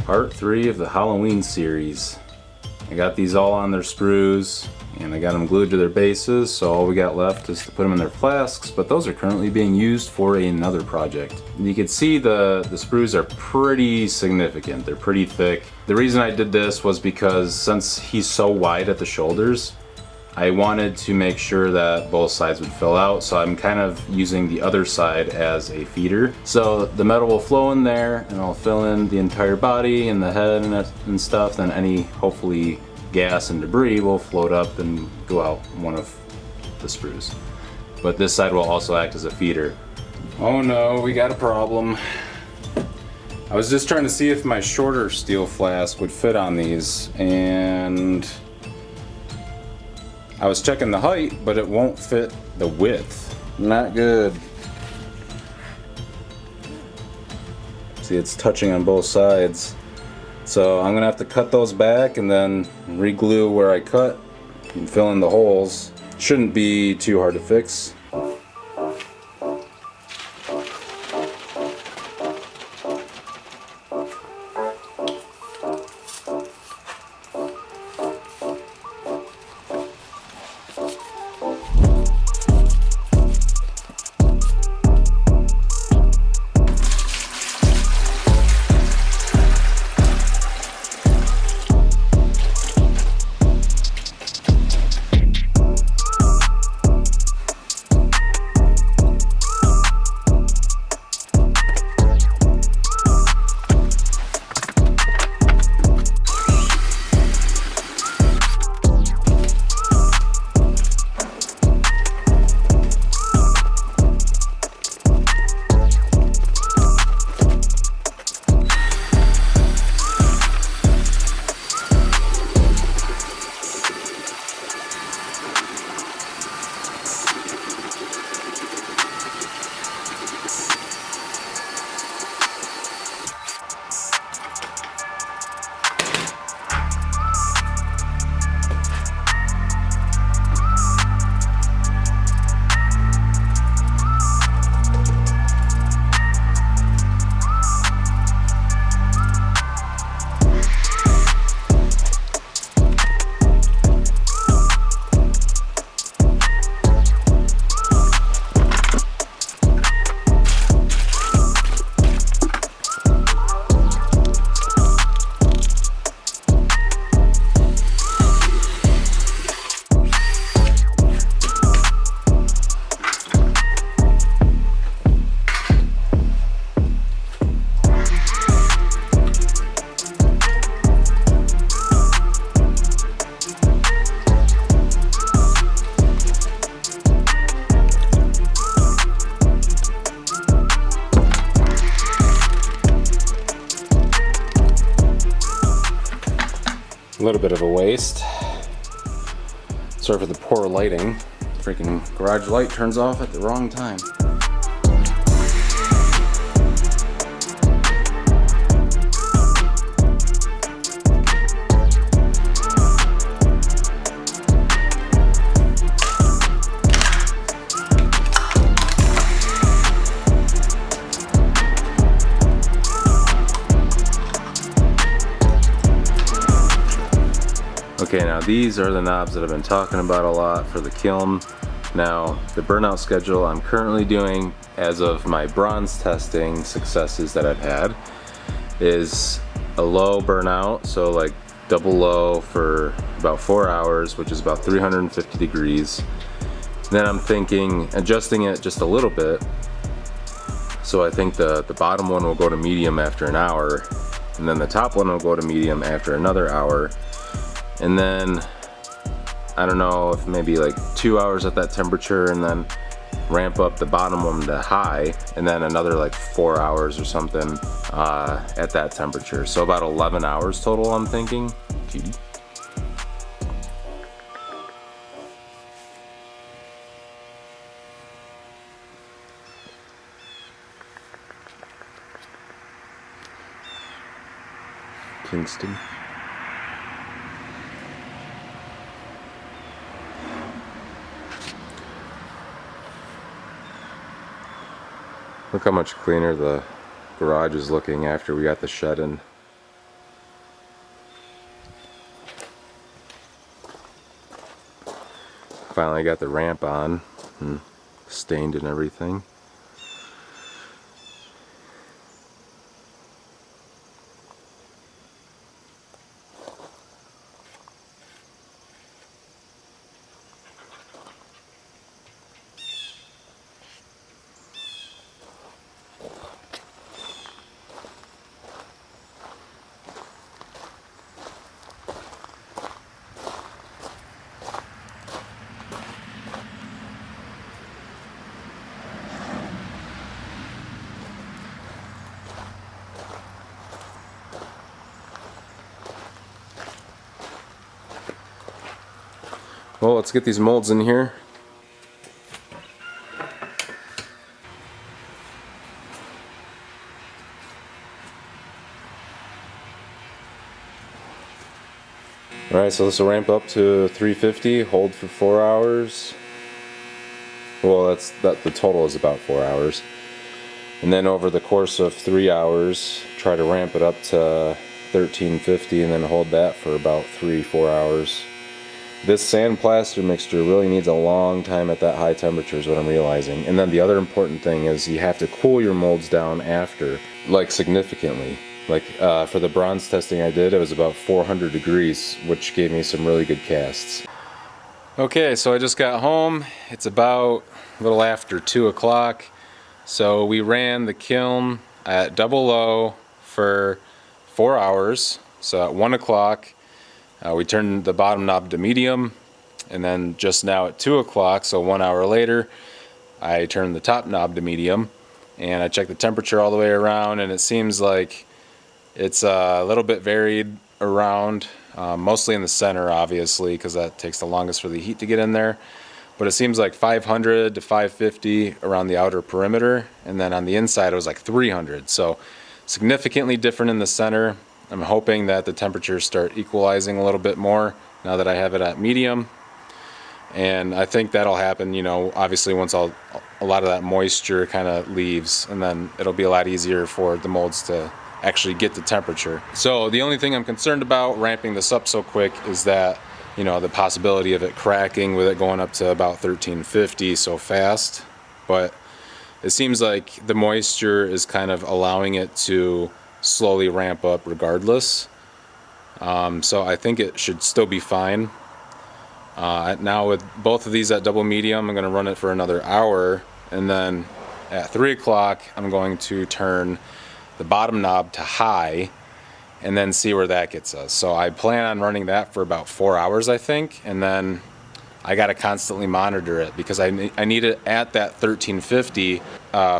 Part 3 of the Halloween series. I got these all on their sprues and I got them glued to their bases, so all we got left is to put them in their flasks, but those are currently being used for another project. You can see the sprues are pretty significant. They're pretty thick. The reason I did this was because since he's so wide at the shoulders, I wanted to make sure that both sides would fill out, so I'm kind of using the other side as a feeder. So the metal will flow in there and I'll fill in the entire body and the head and stuff, then any hopefully gas and debris will float up and go out one of the sprues. But this side will also act as a feeder. Oh no, we got a problem. I was just trying to see if my shorter steel flask would fit on these, and I was checking the height, but it won't fit the width. Not good. See, it's touching on both sides. So I'm gonna have to cut those back and then re-glue where I cut and fill in the holes. Shouldn't be too hard to fix. A little bit of a waste. Sorry for the poor lighting. Freaking garage light turns off at the wrong time. Okay, now these are the knobs that I've been talking about a lot for the kiln. Now, the burnout schedule I'm currently doing as of my bronze testing successes that I've had is a low burnout, so like double low for about 4 hours, which is about 350 degrees. Then I'm thinking adjusting it just a little bit. So I think the bottom one will go to medium after an hour, and then the top one will go to medium after another hour. And then, I don't know, if maybe like 2 hours at that temperature, and then ramp up the bottom one to high, and then another like 4 hours or something at that temperature. So about 11 hours total, I'm thinking. Kingston. Look how much cleaner the garage is looking after we got the shed in. finally got the ramp on and stained and everything. Well, let's get these molds in here. Alright, so this will ramp up to 350, hold for 4 hours. Well, the total is about 4 hours. And then over the course of 3 hours, try to ramp it up to 1350 and then hold that for about 3-4 hours. This sand plaster mixture really needs a long time at that high temperature is what I'm realizing. And then the other important thing is you have to cool your molds down after, like significantly. Like for the bronze testing I did, it was about 400 degrees, which gave me some really good casts. Okay, so I just got home. It's about a little after 2 o'clock. So we ran the kiln at double low for 4 hours. So at 1 o'clock, we turned the bottom knob to medium, and then just now at 2 o'clock, so 1 hour later, I turned the top knob to medium, and I checked the temperature all the way around, and it seems like it's a little bit varied around, mostly in the center, obviously, because that takes the longest for the heat to get in there. But it seems like 500 to 550 around the outer perimeter, and then on the inside it was like 300. So significantly different in the center. I'm hoping that the temperatures start equalizing a little bit more now that I have it at medium. And I think that'll happen, you know, obviously once a lot of that moisture kind of leaves, and then it'll be a lot easier for the molds to actually get the temperature. So the only thing I'm concerned about ramping this up so quick is that, you know, the possibility of it cracking with it going up to about 1350 so fast. But it seems like the moisture is kind of allowing it to slowly ramp up regardless. So I think it should still be fine. Now with both of these at double medium, I'm going to run it for another hour, and then at 3 o'clock I'm going to turn the bottom knob to high and then see where that gets us. So I plan on running that for about 4 hours, I think, and then I got to constantly monitor it because I need it at that 1350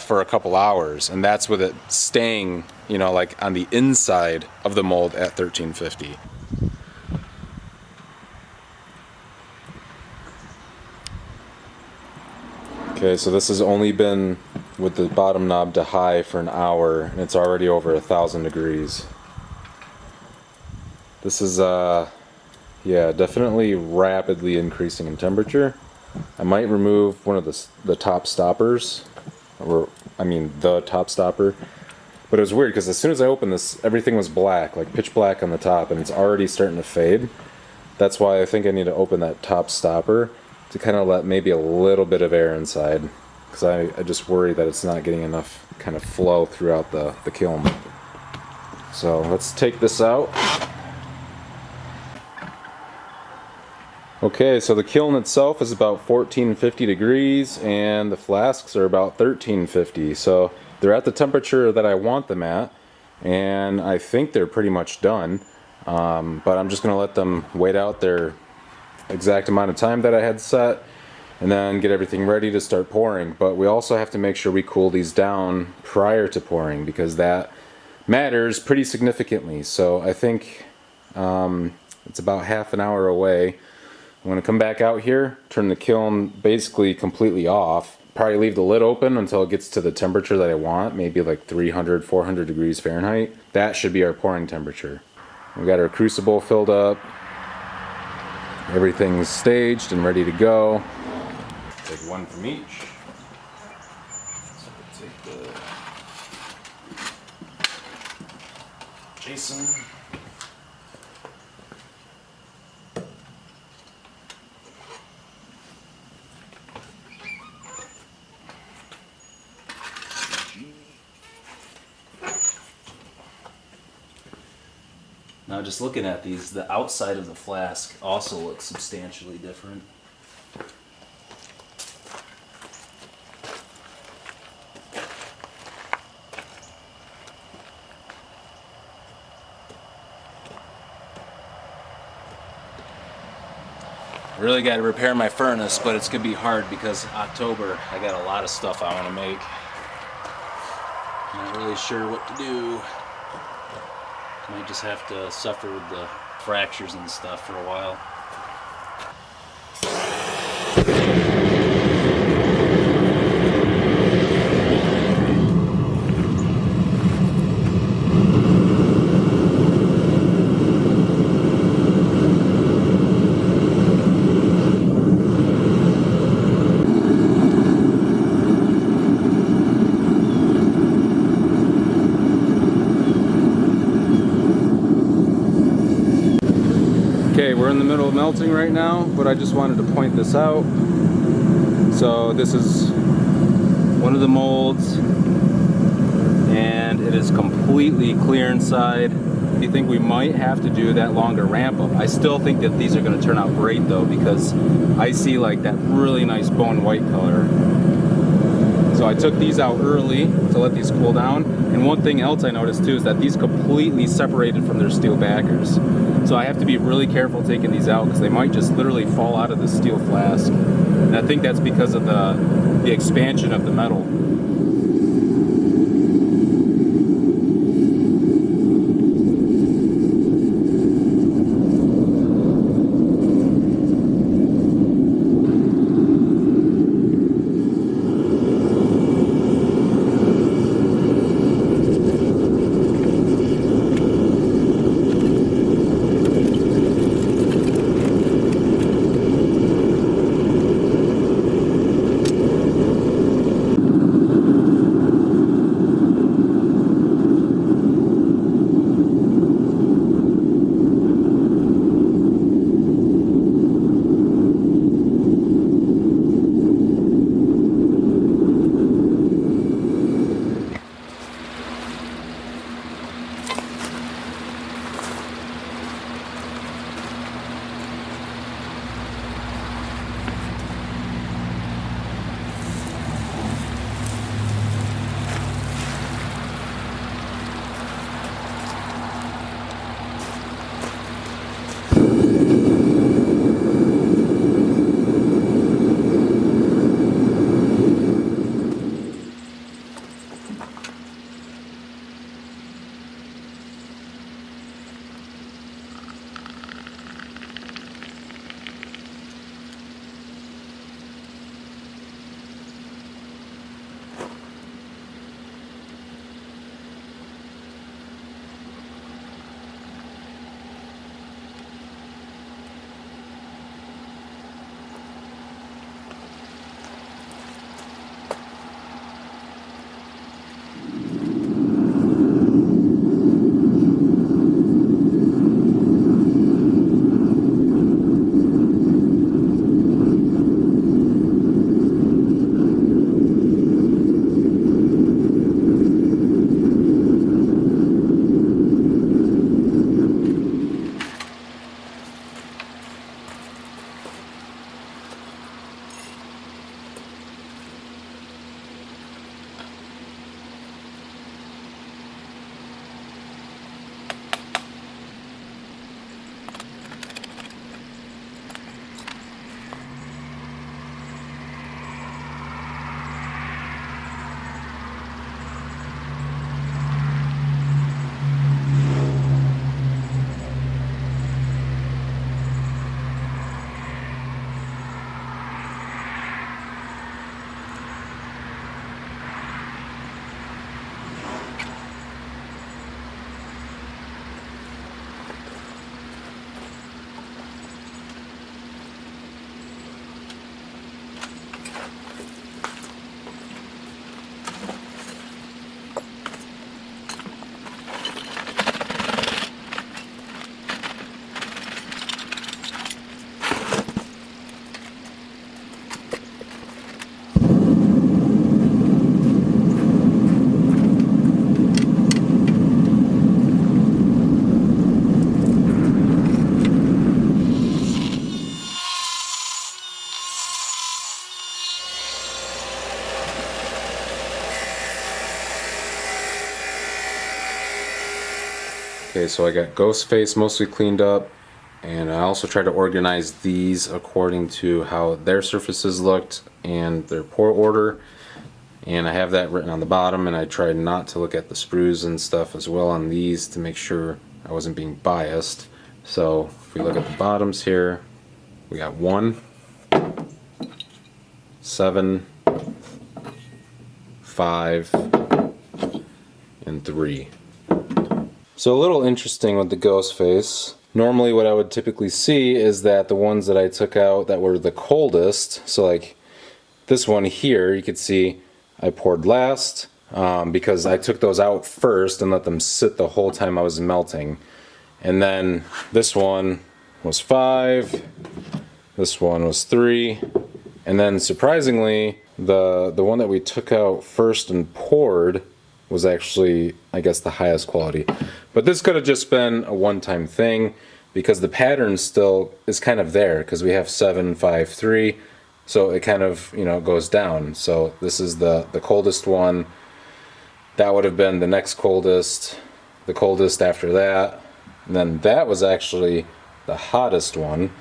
for a couple hours, and that's with it staying, you know, like on the inside of the mold at 1350. Okay, so this has only been with the bottom knob to high for an hour, and it's already over 1,000 degrees. This is yeah, definitely rapidly increasing in temperature. I might remove one of the top stoppers, or I mean the top stopper. But it was weird because as soon as I opened this, everything was black, like pitch black on the top, and it's already starting to fade. That's why I think I need to open that top stopper to kind of let maybe a little bit of air inside, because I just worry that it's not getting enough kind of flow throughout the kiln. So let's take this out. Okay, so the kiln itself is about 1450 degrees and the flasks are about 1350. So they're at the temperature that I want them at, and I think they're pretty much done. But I'm just going to let them wait out their exact amount of time that I had set and then get everything ready to start pouring. But we also have to make sure we cool these down prior to pouring because that matters pretty significantly. So I think it's about half an hour away. I'm going to come back out here, turn the kiln basically completely off, probably leave the lid open until it gets to the temperature that I want, maybe like 300, 400 degrees Fahrenheit. That should be our pouring temperature. We got our crucible filled up, everything's staged and ready to go. Take one from each. So we'll take the Jason. Now just looking at these, the outside of the flask also looks substantially different. I really got to repair my furnace, but it's going to be hard because October, I got a lot of stuff I want to make. Not really sure what to do. Might just have to suffer with the fractures and stuff for a while. Okay, we're in the middle of melting right now, but I just wanted to point this out. So this is one of the molds, and it is completely clear inside. You think we might have to do that longer ramp up. I still think that these are going to turn out great though, because I see like that really nice bone white color. So I took these out early to let these cool down. And one thing else I noticed too is that these completely separated from their steel backers. So I have to be really careful taking these out because they might just literally fall out of the steel flask. And I think that's because of the expansion of the metal. Okay, so I got Ghostface mostly cleaned up, and I also tried to organize these according to how their surfaces looked and their pour order. And I have that written on the bottom, and I tried not to look at the sprues and stuff as well on these to make sure I wasn't being biased. So if we look at the bottoms here, we got 1, 7, 5, and 3. So a little interesting with the Ghostface. Normally what I would typically see is that the ones that I took out that were the coldest, so like this one here, you could see I poured last because I took those out first and let them sit the whole time I was melting. And then this one was 5, this one was 3, and then surprisingly the one that we took out first and poured was actually, I guess, the highest quality. But this could have just been a one-time thing because the pattern still is kind of there because we have 7, 5, 3, so it kind of, you know, goes down. So this is the coldest one. That would have been the next coldest, the coldest after that, and then that was actually the hottest one.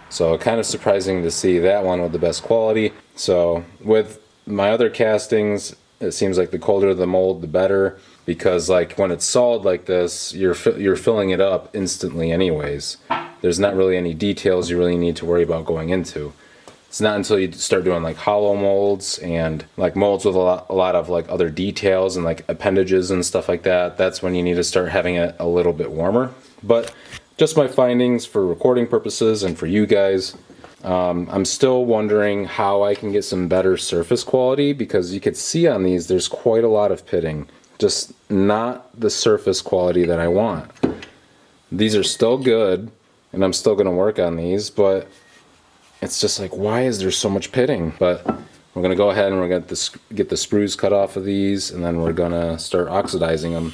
So kind of surprising to see that one with the best quality. So with my other castings, it seems like the colder the mold, the better, because like when it's solid like this, you're filling it up instantly anyways. There's not really any details you really need to worry about going into. It's not until you start doing like hollow molds and like molds with a lot of like other details and like appendages and stuff like that, that's when you need to start having it a little bit warmer. But just my findings for recording purposes and for you guys. I'm still wondering how I can get some better surface quality because you could see on these there's quite a lot of pitting. Just not the surface quality that I want. These are still good and I'm still going to work on these, but it's just like, why is there so much pitting? But we're going to go ahead and we're going to get the sprues cut off of these, and then we're going to start oxidizing them.